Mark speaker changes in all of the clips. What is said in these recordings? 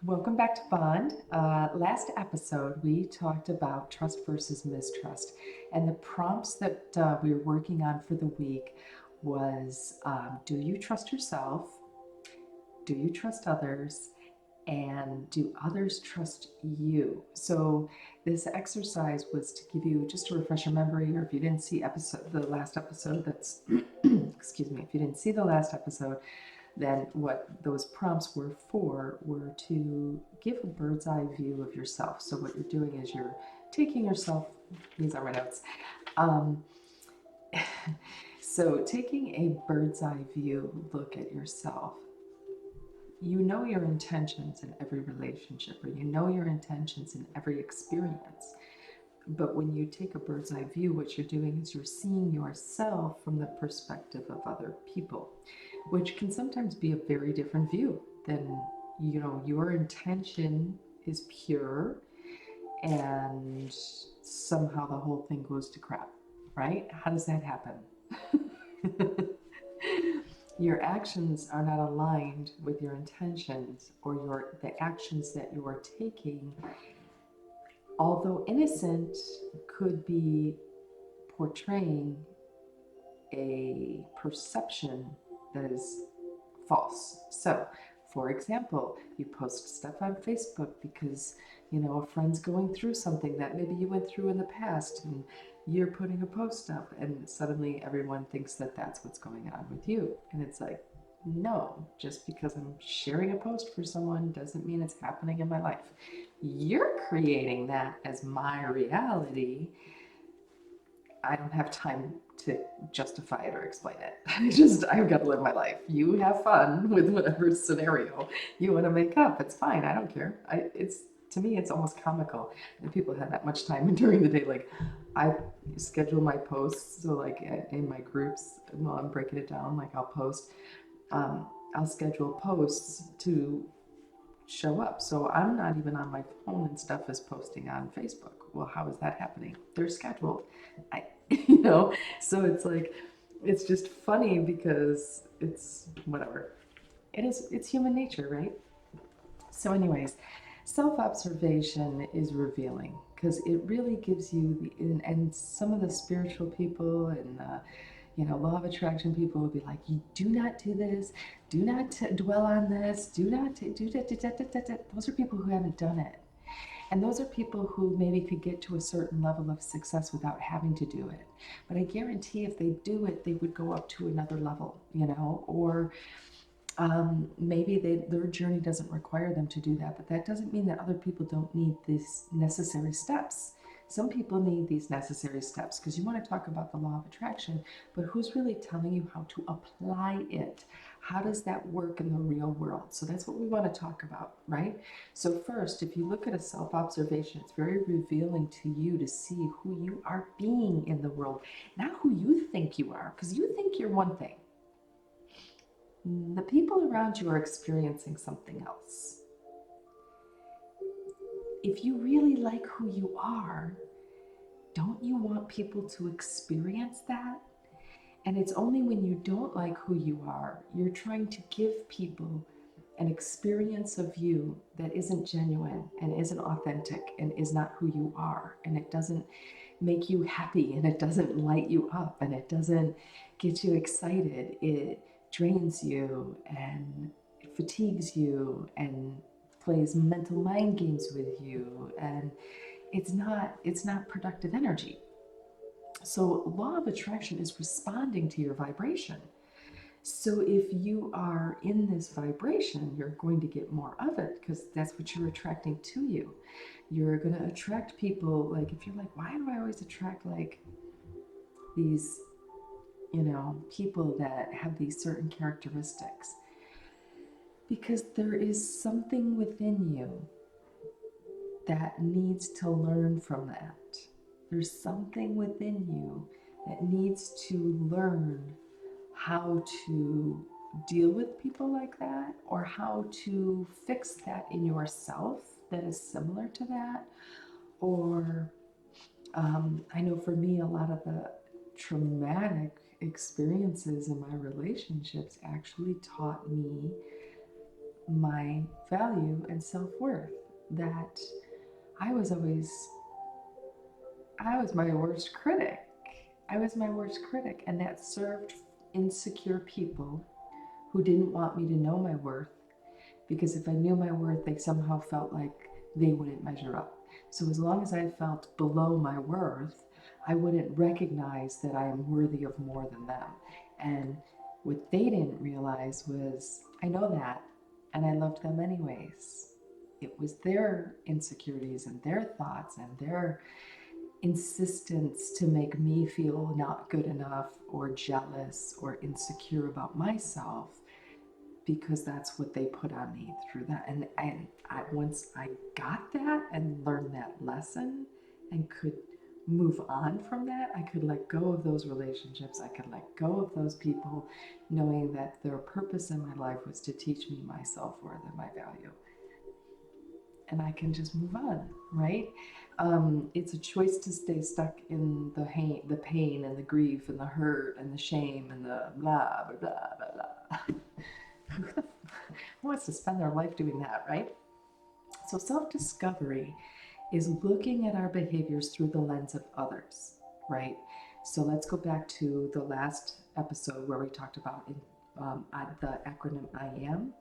Speaker 1: Welcome back to Bond. Last episode, we talked about trust versus mistrust. And the prompts that we were working on for the week was do you trust yourself? Do you trust others? And do others trust you? So this exercise was to give you just to refresh your memory, or if you didn't see the last episode, that's excuse me, if you didn't see the last episode, then what those prompts were for were to give a bird's eye view of yourself. So what you're doing is you're taking yourself, these are my notes. Um, so taking a bird's eye view look at yourself, you know your intentions in every relationship, or you know your intentions in every experience. But when you take a bird's eye view, what you're doing is you're seeing yourself from the perspective of other people, which can sometimes be a very different view than, your intention is pure and somehow the whole thing goes to crap, right? How does that happen? Your actions are not aligned with your intentions, or the actions that you are taking, although innocent, could be portraying a perception that is false. So, for example, you post stuff on Facebook because a friend's going through something that maybe you went through in the past, and you're putting a post up, and suddenly everyone thinks that that's what's going on with you. And it's like, no, just because I'm sharing a post for someone doesn't mean it's happening in my life. You're creating that as my reality. I don't have time to justify it or explain it. I've got to live my life. You have fun with whatever scenario you want to make up. It's fine. I don't care. To me, it's almost comical that people have that much time during the day. Like, I schedule my posts. So, like, in my groups, while I'm breaking it down, like, I'll schedule posts to show up. So I'm not even on my phone, and stuff is posting on Facebook. Well, how is that happening? They're scheduled. I, you know, so it's like, it's just funny because it's whatever. It's human nature, right? So, anyways, self observation is revealing because it really gives you and some of the spiritual people and law of attraction people will be like, you do not do this, do not dwell on this, do not do that. Those are people who haven't done it. And those are people who maybe could get to a certain level of success without having to do it. But I guarantee if they do it, they would go up to another level, or maybe their journey doesn't require them to do that, but that doesn't mean that other people don't need these necessary steps. Some people need these necessary steps because you want to talk about the law of attraction, but who's really telling you how to apply it? How does that work in the real world? So that's what we want to talk about, right? So, first, if you look at a self observation, it's very revealing to you to see who you are being in the world, not who you think you are, because you think you're one thing. The people around you are experiencing something else. If you really like who you are, don't you want people to experience that? And it's only when you don't like who you are, you're trying to give people an experience of you that isn't genuine and isn't authentic and is not who you are. And it doesn't make you happy, and it doesn't light you up, and it doesn't get you excited. It drains you and it fatigues you and plays mental mind games with you, and it's not productive energy. So law of attraction is responding to your vibration. So if you are in this vibration, you're going to get more of it because that's what you're attracting to you. You're going to attract people, like, if you're like, why do I always attract like these, people that have these certain characteristics? Because there is something within you that needs to learn from that. There's something within you that needs to learn how to deal with people like that, or how to fix that in yourself that is similar to that. Or I know for me, a lot of the traumatic experiences in my relationships actually taught me my value and self-worth, that I was always, I was my worst critic. I was my worst critic, and that served insecure people who didn't want me to know my worth, because if I knew my worth, they somehow felt like they wouldn't measure up. So as long as I felt below my worth, I wouldn't recognize that I am worthy of more than them. And what they didn't realize was, I know that, and I loved them anyways. It was their insecurities and their thoughts and their insistence to make me feel not good enough or jealous or insecure about myself, because that's what they put on me through that. And once I got that and learned that lesson and could move on from that, I could let go of those relationships. I could let go of those people, knowing that their purpose in my life was to teach me my self-worth and my value. And I can just move on, right? It's a choice to stay stuck in the pain and the grief and the hurt and the shame and the blah, blah, blah, blah, blah. Who wants to spend their life doing that, right? So self-discovery is looking at our behaviors through the lens of others, right? So let's go back to the last episode where we talked about the acronym IAM: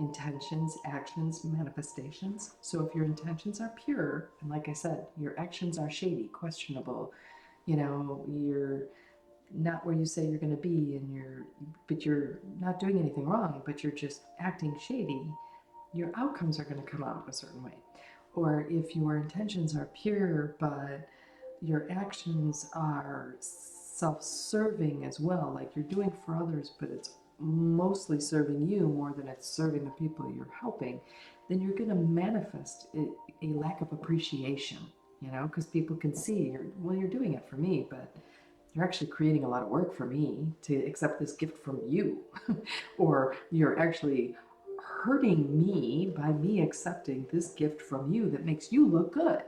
Speaker 1: intentions, actions, manifestations. So if your intentions are pure, and like I said, your actions are shady, questionable, you're not where you say you're going to be, but you're not doing anything wrong, but you're just acting shady, your outcomes are going to come out a certain way. Or if your intentions are pure, but your actions are self-serving as well, like you're doing for others, but it's mostly serving you more than it's serving the people you're helping, then you're going to manifest a lack of appreciation, because people can see you're doing it for me, but you're actually creating a lot of work for me to accept this gift from you. Or you're actually hurting me by me accepting this gift from you that makes you look good,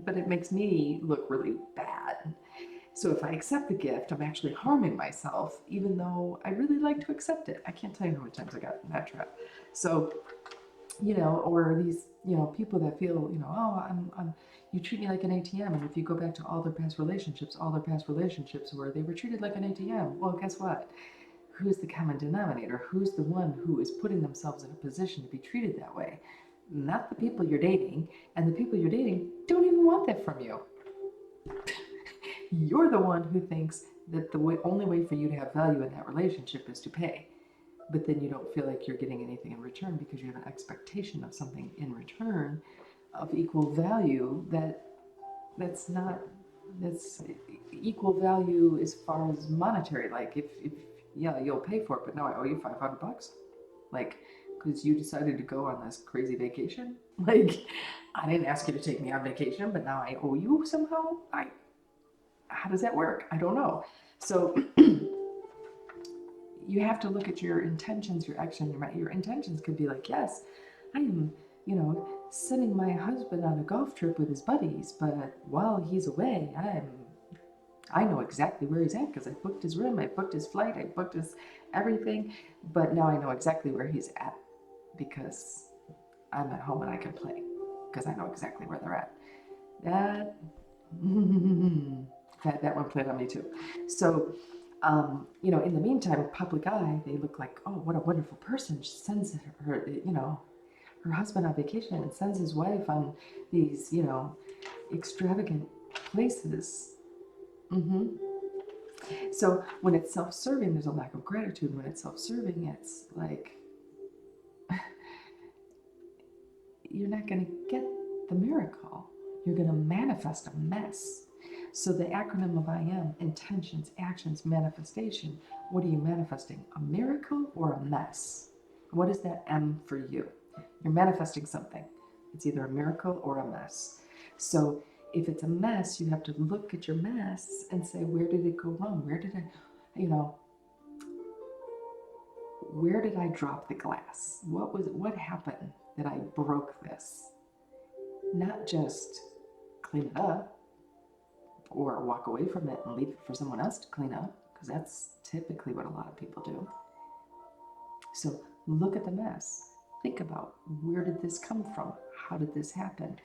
Speaker 1: but it makes me look really bad. So if I accept the gift, I'm actually harming myself, even though I really like to accept it. I can't tell you how many times I got in that trap. So, or these, people that feel, you treat me like an ATM. And if you go back to all their past relationships where they were treated like an ATM, well, guess what? Who's the common denominator? Who's the one who is putting themselves in a position to be treated that way? Not the people you're dating, and the people you're dating don't even want that from you. You're the one who thinks that the only way for you to have value in that relationship is to pay. But then you don't feel like you're getting anything in return because you have an expectation of something in return of equal value that's equal value as far as monetary. Like if yeah, you'll pay for it, but now I owe you $500. Like, because you decided to go on this crazy vacation. Like, I didn't ask you to take me on vacation, but now I owe you somehow. How does that work? I don't know. So you have to look at your intentions, your action. Your intentions could be like, yes, I am, sending my husband on a golf trip with his buddies, but while he's away, I know exactly where he's at because I booked his room, I booked his flight, I booked his everything, but now I know exactly where he's at because I'm at home and I can play because I know exactly where they're at. That that one played on me too. So, in the meantime, public eye, they look like, oh, what a wonderful person. She sends her husband on vacation and sends his wife on these, extravagant places. Mm-hmm. So when it's self-serving, there's a lack of gratitude. When it's self-serving, it's like you're not going to get the miracle. You're going to manifest a mess. So the acronym of IM: intentions, actions, manifestation. What are you manifesting? A miracle or a mess? What is that M for you? You're manifesting something. It's either a miracle or a mess. So if it's a mess, you have to look at your mess and say, where did it go wrong? Where did I drop the glass? What happened that I broke this? Not just clean it up or walk away from it and leave it for someone else to clean up, because that's typically what a lot of people do. So Look at the mess. Think about, where did this come from? How did this happen?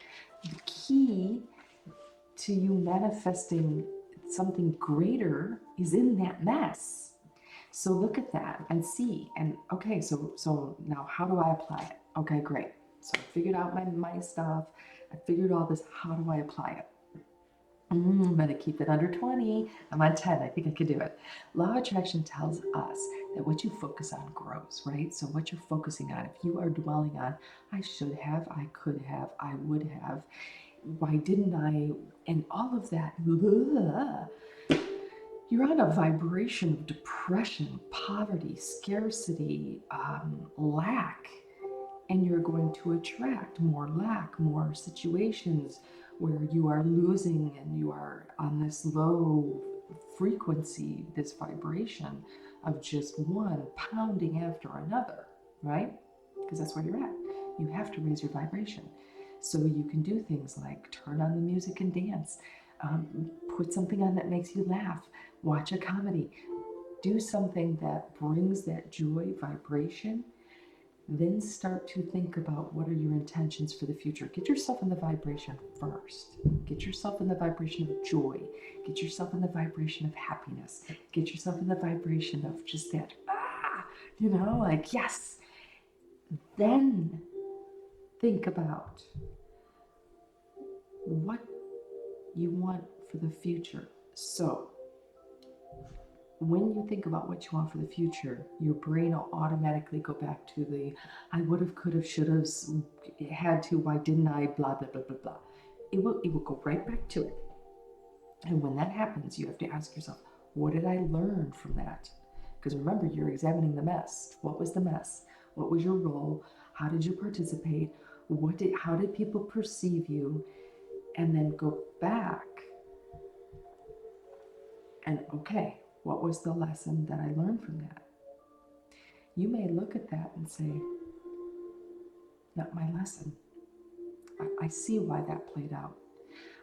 Speaker 1: The key to you manifesting something greater is in that mess. So look at that and see. And okay, so now how do I apply it? Okay, great. So I figured out my stuff. I figured all this. How do I apply it? I'm going to keep it under 20. I'm on 10. I think I could do it. Law of attraction tells us that what you focus on grows, right? So what you're focusing on, if you are dwelling on, I should have, I could have, I would have, why didn't I, and all of that, you're on a vibration of depression, poverty, scarcity, lack, and you're going to attract more lack, more situations where you are losing and you are on this low frequency, this vibration of just one pounding after another, right? Because that's where you're at. You have to raise your vibration. So you can do things like turn on the music and dance, put something on that makes you laugh, watch a comedy, do something that brings that joy vibration. Then start to think about, what are your intentions for the future. Get yourself in the vibration first. Get yourself in the vibration of joy. Get yourself in the vibration of happiness. Get yourself in the vibration of just that, like, yes. Then think about what you want for the future. So when you think about what you want for the future, your brain will automatically go back to the I would have, could have, should have, had to, why didn't I, blah, blah, blah, blah, blah. It will go right back to it. And when that happens, you have to ask yourself, what did I learn from that? Because remember, you're examining the mess. What was the mess? What was your role? How did you participate? How did people perceive you? And then go back and, okay, what was the lesson that I learned from that? You may look at that and say, not my lesson. I see why that played out.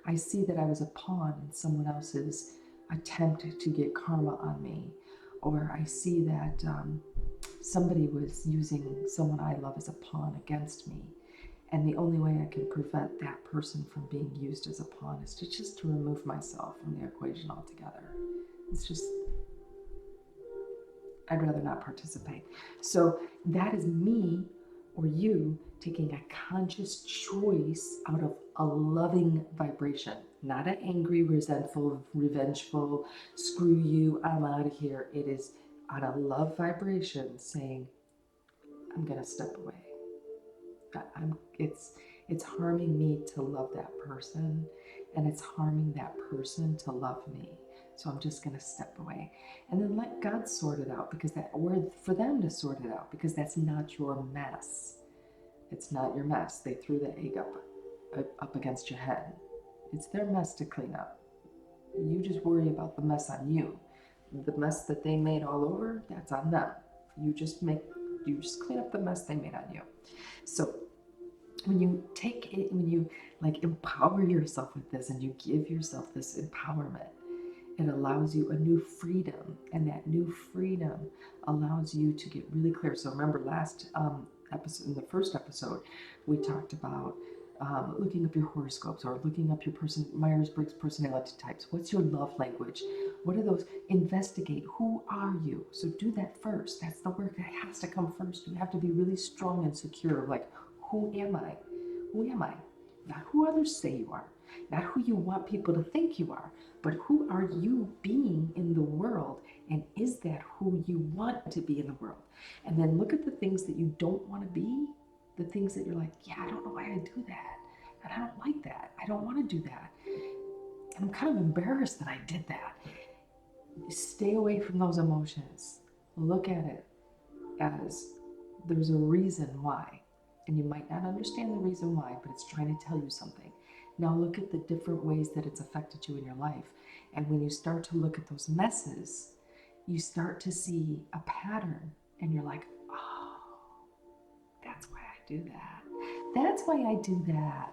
Speaker 1: I see that I was a pawn in someone else's attempt to get karma on me. Or I see that somebody was using someone I love as a pawn against me. And the only way I can prevent that person from being used as a pawn is to remove myself from the equation altogether. It's just, I'd rather not participate. So that is me or you taking a conscious choice out of a loving vibration, not an angry, resentful, revengeful, screw you, I'm out of here. It is on a love vibration saying, I'm going to step away. It's harming me to love that person, and it's harming that person to love me. So I'm just going to step away, and then let God sort it out, or for them to sort it out, because that's not your mess. It's not your mess. They threw the egg up against your head. It's their mess to clean up. You just worry about the mess on you. The mess that they made all over, that's on them. You just clean up the mess they made on you. So when you take it, when you empower yourself with this and you give yourself this empowerment, it allows you a new freedom, and that new freedom allows you to get really clear. So remember last episode, in the first episode, we talked about looking up your horoscopes, or looking up your Myers-Briggs personality types. What's your love language? What are those? Investigate. Who are you? So do that first. That's the work that has to come first. You have to be really strong and secure. Like, who am I? Who am I? Not who others say you are. Not who you want people to think you are, but who are you being in the world? And is that who you want to be in the world? And then look at the things that you don't want to be, the things that you're like, yeah, I don't know why I do that. And I don't like that. I don't want to do that. And I'm kind of embarrassed that I did that. Stay away from those emotions. Look at it as there's a reason why. And you might not understand the reason why, but it's trying to tell you something. Now look at the different ways that it's affected you in your life. And when you start to look at those messes, you start to see a pattern, and you're like, oh, that's why I do that. That's why I do that.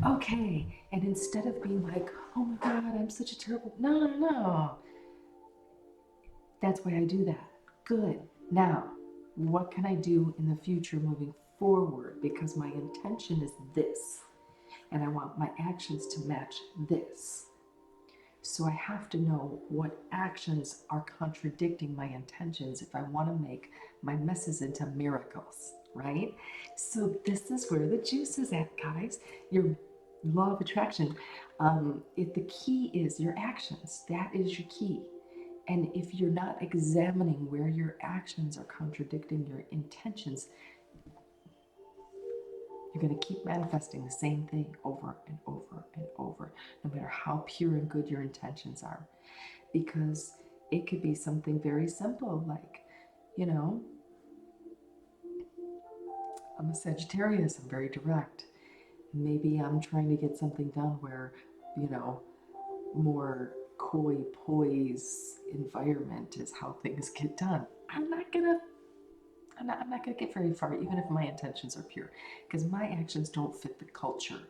Speaker 1: Okay. And instead of being like, oh my God, I'm such a terrible, no. That's why I do that. Good. Now, what can I do in the future moving forward? Because my intention is this, and I want my actions to match this. So I have to know what actions are contradicting my intentions if I want to make my messes into miracles, right? So this is where the juice is at, guys. Your law of attraction. If the key is your actions, that is your key. And if you're not examining where your actions are contradicting your intentions, you're going to keep manifesting the same thing over and over and over, no matter how pure and good your intentions are. Because it could be something very simple, like, you know, I'm a Sagittarius, I'm very direct. Maybe I'm trying to get something done where, you know, more coy poise environment is how things get done. I'm not gonna get very far, even if my intentions are pure, because my actions don't fit the culture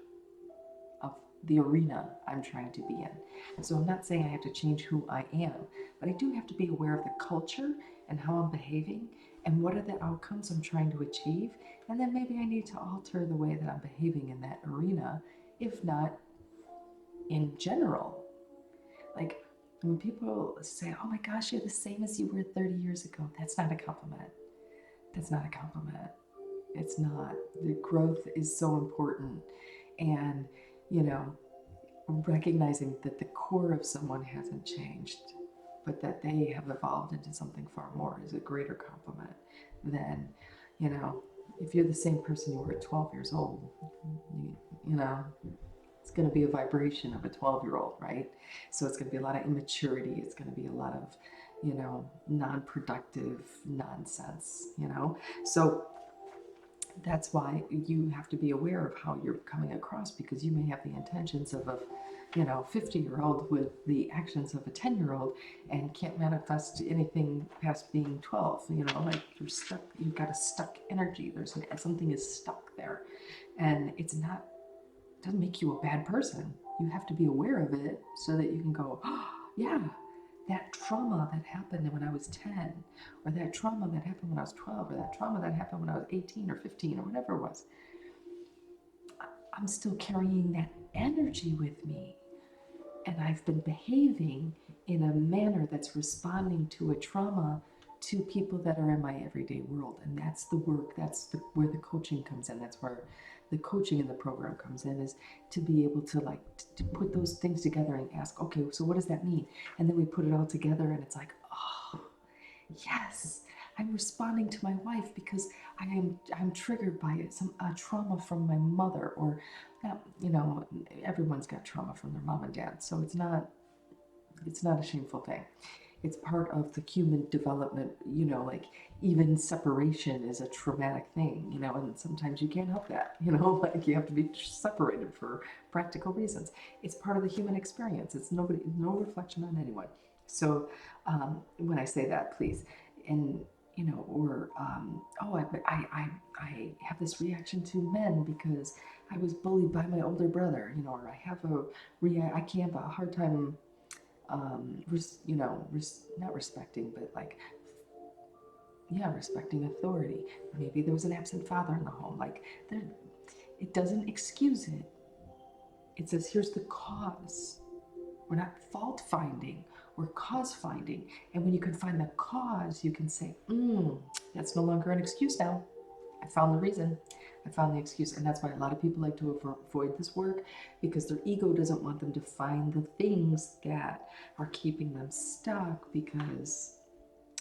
Speaker 1: of the arena I'm trying to be in. So I'm not saying I have to change who I am, but I do have to be aware of the culture and how I'm behaving and what are the outcomes I'm trying to achieve. And then maybe I need to alter the way that I'm behaving in that arena, if not in general. Like when people say, oh my gosh, you're the same as you were 30 years ago, that's not a compliment. That's not a compliment. It's not. The growth is so important. And, you know, recognizing that the core of someone hasn't changed, but that they have evolved into something far more is a greater compliment than, you know, if you're the same person you were at 12 years old, you know, it's going to be a vibration of a 12-year-old, right? So it's going to be a lot of immaturity. It's going to be a lot of, you know, non-productive nonsense, you know? So that's why you have to be aware of how you're coming across, because you may have the intentions of a, you know, 50-year-old with the actions of a 10-year-old and can't manifest anything past being 12. You know, like you're stuck, you've got a stuck energy. Something is stuck there, and it doesn't make you a bad person. You have to be aware of it so that you can go, oh, yeah, that trauma that happened when I was 10, or that trauma that happened when I was 12, or that trauma that happened when I was 18 or 15 or whatever it was. I'm still carrying that energy with me. And I've been behaving in a manner that's responding to a trauma to people that are in my everyday world. And that's the work, where the coaching comes in. That's where the coaching in the program comes in, is to be able to to put those things together and ask, okay, so what does that mean? And then we put it all together and it's like, oh, yes, I'm responding to my wife because I'm triggered by some trauma from my mother, or not, you know, everyone's got trauma from their mom and dad, so it's not a shameful thing. It's part of the human development, you know, like even separation is a traumatic thing, you know, and sometimes you can't help that, you know, like you have to be separated for practical reasons. It's part of the human experience. It's no reflection on anyone. So when I say that, please, and you know, or oh, I have this reaction to men because I was bullied by my older brother, you know, or I have I can't have a hard time you know, not respecting, but like, yeah, respecting authority. Maybe there was an absent father in the home. Like, it doesn't excuse it. It says, here's the cause. We're not fault finding, we're cause finding. And when you can find the cause, you can say, that's no longer an excuse now. I found the reason. I found the excuse. And that's why a lot of people like to avoid this work, because their ego doesn't want them to find the things that are keeping them stuck. Because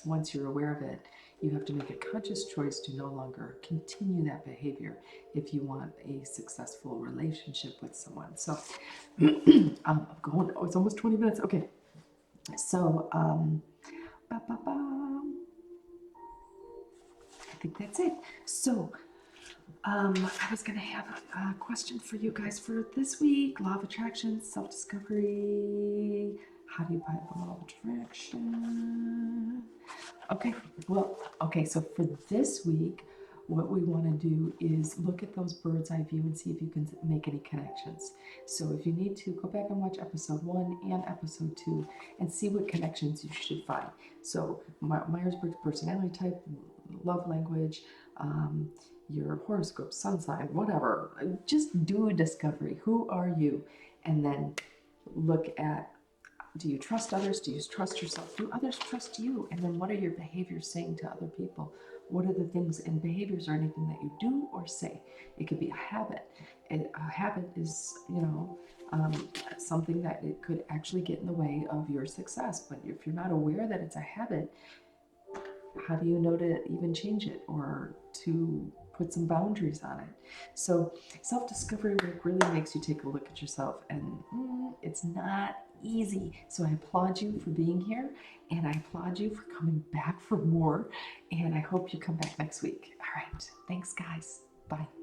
Speaker 1: once you're aware of it, you have to make a conscious choice to no longer continue that behavior if you want a successful relationship with someone. So I'm going, oh, it's almost 20 minutes. Okay. So, I think that's it. So, I was going to have a question for you guys for this week. Law of attraction, self-discovery. How do you apply the law of attraction? Okay, well, okay, so for this week, what we want to do is look at those bird's eye view and see if you can make any connections. So if you need to, go back and watch episode 1 and episode 2 and see what connections you should find. So Myers-Briggs personality type, love language, your horoscope, sun sign, whatever. Just do a discovery. Who are you? And then look at, do you trust others? Do you trust yourself? Do others trust you? And then what are your behaviors saying to other people? What are the things, and behaviors are anything that you do or say. It could be a habit. And a habit is, something that it could actually get in the way of your success. But if you're not aware that it's a habit, how do you know to even change it or to put some boundaries on it? So self-discovery work really makes you take a look at yourself, and it's not easy. So I applaud you for being here, and I applaud you for coming back for more, and I hope you come back next week. All right, thanks guys. Bye.